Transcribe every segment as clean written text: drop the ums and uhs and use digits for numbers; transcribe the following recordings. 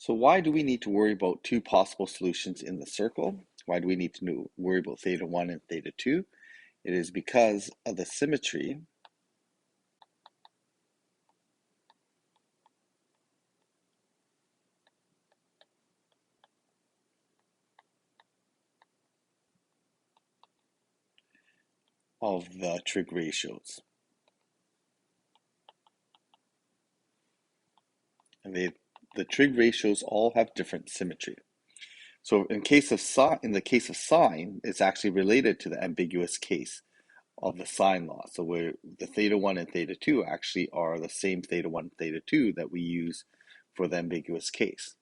So why do we need to worry about two possible solutions in the circle? Why do we need to worry about theta 1 and theta 2? It is because of the symmetry of the trig ratios. And the trig ratios all have different symmetry. So in the case of sine, it's actually related to the ambiguous case of the sine law. So where the theta 1 and theta 2 actually are the same theta 1 and theta 2 that we use for the ambiguous case.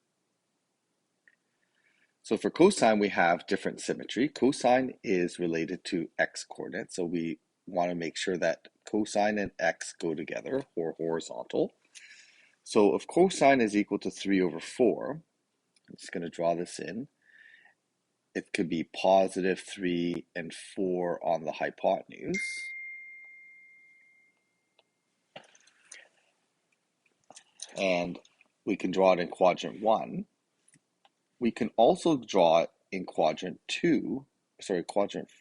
So for cosine, we have different symmetry. Cosine is related to x coordinates. So we want to make sure that cosine and x go together or horizontal. So if cosine is equal to 3 over 4, I'm just going to draw this in. It could be positive 3 and 4 on the hypotenuse. And we can draw it in quadrant 1. We can also draw it in quadrant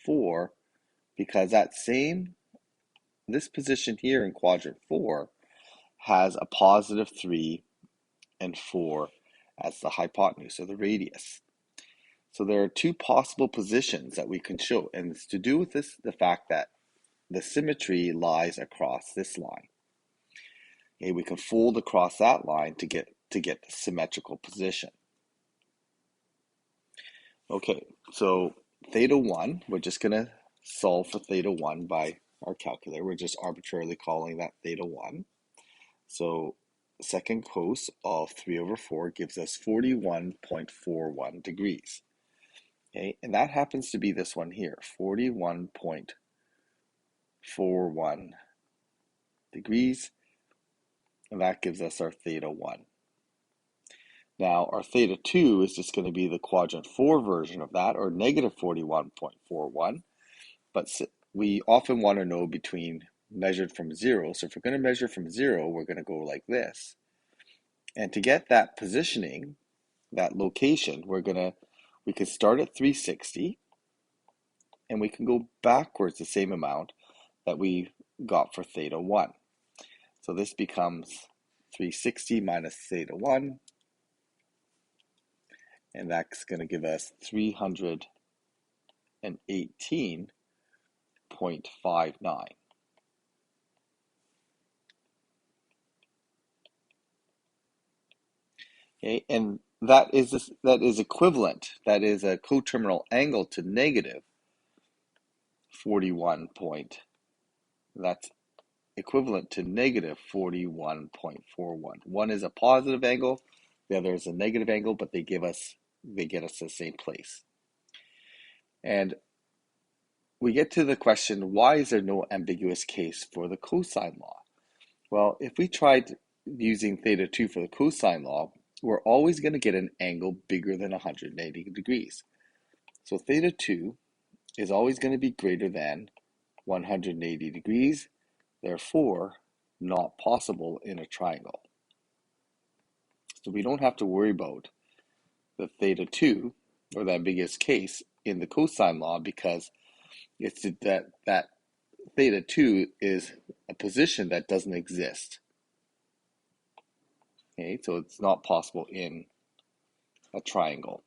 4, because this position here in quadrant 4 has a positive 3 and 4 as the hypotenuse, or the radius. So there are two possible positions that we can show, and it's to do with the fact that the symmetry lies across this line. Okay, we can fold across that line to get the symmetrical position. Okay, so theta 1, we're just going to solve for theta 1 by our calculator. We're just arbitrarily calling that theta 1. So second cos of 3 over 4 gives us 41.41 degrees. Okay, and that happens to be this one here, 41.41 degrees, and that gives us our theta 1. Now, our theta 2 is just going to be the quadrant 4 version of that, or negative 41.41, but we often want to know measured from 0. So if we're going to measure from 0, we're going to go like this. And to get that positioning, that location, we could start at 360, and we can go backwards the same amount that we got for theta 1. So this becomes 360 minus theta 1, and that's going to give us 318.59. Okay, and that is equivalent. That is a coterminal angle to negative 41 point. That's equivalent to negative 41.41. One is a positive angle, the other is a negative angle, but they get us the same place. And we get to the question, why is there no ambiguous case for the cosine law? Well, if we tried using theta 2 for the cosine law, we're always going to get an angle bigger than 180 degrees. So theta 2 is always going to be greater than 180 degrees, therefore not possible in a triangle. So we don't have to worry about the theta 2 or the ambiguous case in the cosine law, because it's that theta 2 is a position that doesn't exist. Okay, so it's not possible in a triangle.